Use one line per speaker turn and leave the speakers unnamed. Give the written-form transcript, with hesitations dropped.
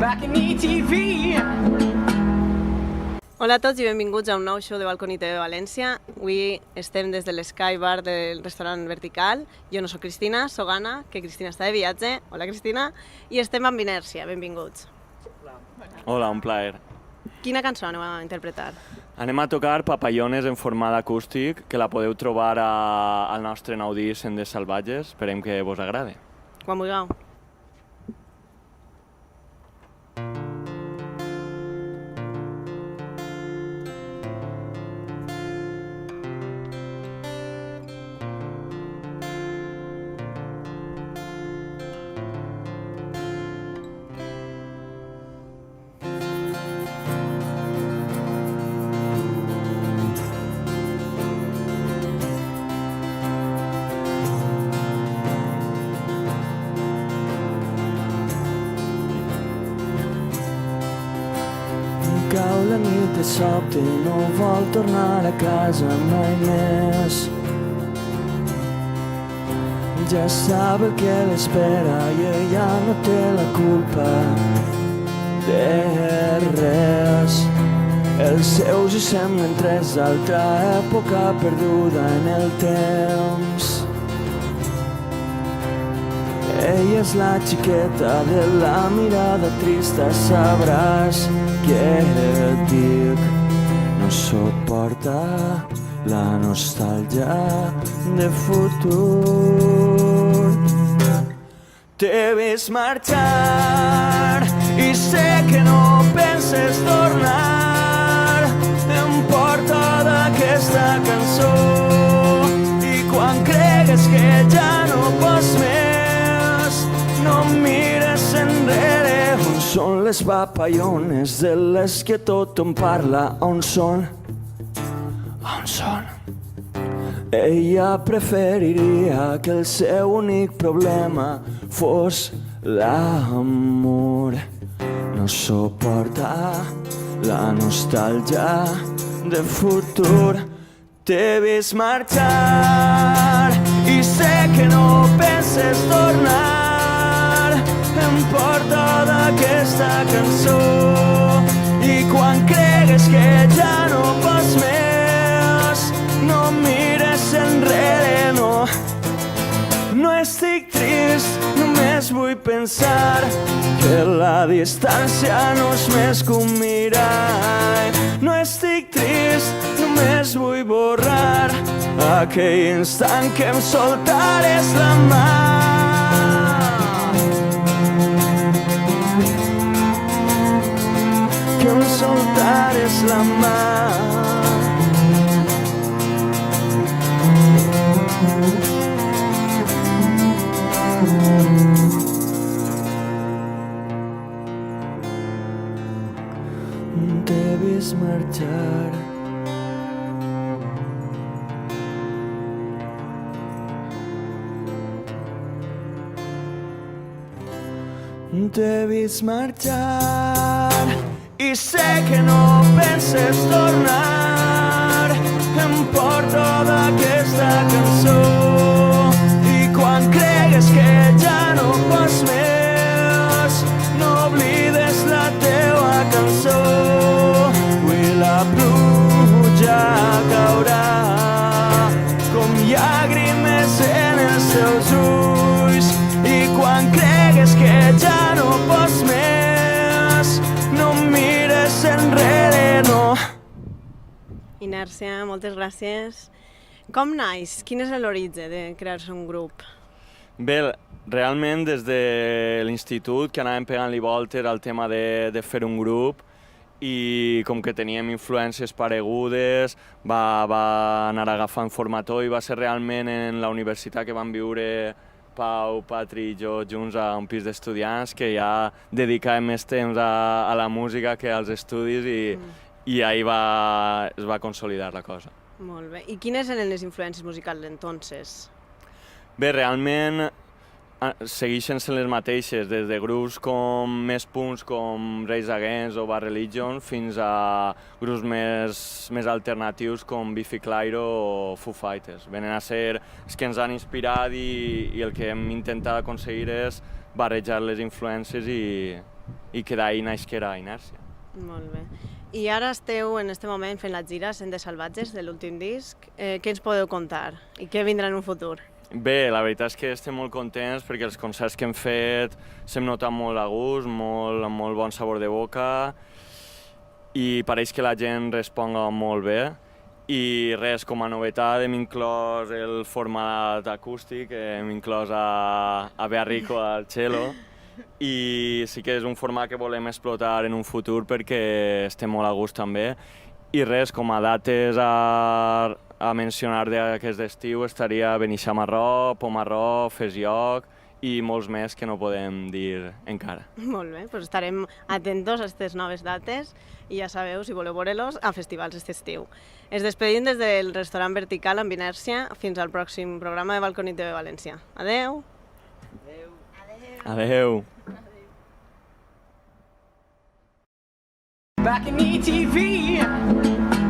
back in ETV.
Hola a tots i benvinguts a un nou show de Balconi TV València. Avui estem des de l'Sky Bar del restaurant Vertical. Jo no soc Cristina, soc Anna, que Cristina està de viatge. Hola Cristina. I estem amb Inèrcia, benvinguts.
Hola, un plaer.
Quina cançó aneu a interpretar?
Anem a tocar Papallones en format acústic, que la podeu trobar al nostre nou disc Sendes Salvatges. Esperem que vos agrade.
Quan vulgueu.
Cau la nit de sobte i no vol tornar a casa mai més. Ja sap el que l'espera i ella no té la culpa de res. Els seus hi semblen tres d'altra època perduda en el temps. Ella és la xiqueta de la mirada trista, sabràs què et dic. No suporta la nostàlgia de futur. T'he vist marxar i sé que no penses tornar. Em porta d'aquesta cançó i quan cregues que ja no pots més, no mires enrere. On són les papallones de les que tothom parla? On són? On són? Ella preferiria que el seu únic problema fos l'amor. No suporta la nostàlgia de futur. T'he vist marxar i sé que no penses tornar. Em porta d'aquesta cançó i quan cregues que ja no pots més, no mires enrere, no. No estic trist, només vull pensar que la distància no és més que un mirall. No estic trist, només vull borrar aquell instant que em soltares la mà. Que em soltares la mà. T'he vist marxar. T'he vist marxar i sé que no penses tornar. Em porto d'aquesta cançó i quan cregues que ja no pots més, no oblides la teua cançó. Avui la pluja caurà com llàgrimes en els teus ulls i quan cregues que ja no pots més, no mires enrere, no.
Inèrcia, moltes gràcies. Com naix? Quin és l'origen de crear-se un grup?
Bé, realment des de l'institut que anàvem pegant-li voltes al tema de fer un grup i com que teníem influències paregudes va anar agafant formator i va ser realment en la universitat que vam viure Pau, Patri i jo junts a un pis d'estudiants que ja dedicàvem més temps a la música que als estudis i ahir es va consolidar la cosa.
Molt bé. I quines eren les influències musicals d'entonces?
Bé, realment segueixen sent les mateixes, des de grups com més punts com Rage Against o Bad Religion fins a grups més alternatius com Biffy Clyro o Foo Fighters. Venen a ser els que ens han inspirat i el que hem intentat aconseguir és barrejar les influències i que d'ahir naixerà Inèrcia.
Molt bé. I ara esteu en aquest moment fent la gira Sent de Salvatges de l'últim disc. Què ens podeu contar i què vindrà en un futur?
Bé, la veritat és que estem molt contents perquè els concerts que hem fet s'hem notat molt a gust, amb molt bon sabor de boca i pareix que la gent responga molt bé. I res, com a novetat hem inclòs el format acústic, hem inclòs a Bea Rico al cello i sí que és un format que volem explotar en un futur perquè estem molt a gust també. I res, com a dates a mencionar d'aquest estiu estaria Beneixamarró, Pomarró, Fes Lloc i molts més que no podem dir encara.
Molt bé, doncs estarem atentos a aquestes noves dates i ja sabeu, si voleu veure-los, a festivals aquest estiu. Es despedim des del restaurant Vertical amb Inèrcia fins al pròxim programa de Balconi TV València. Adeu!
Adeu!
Back in ETV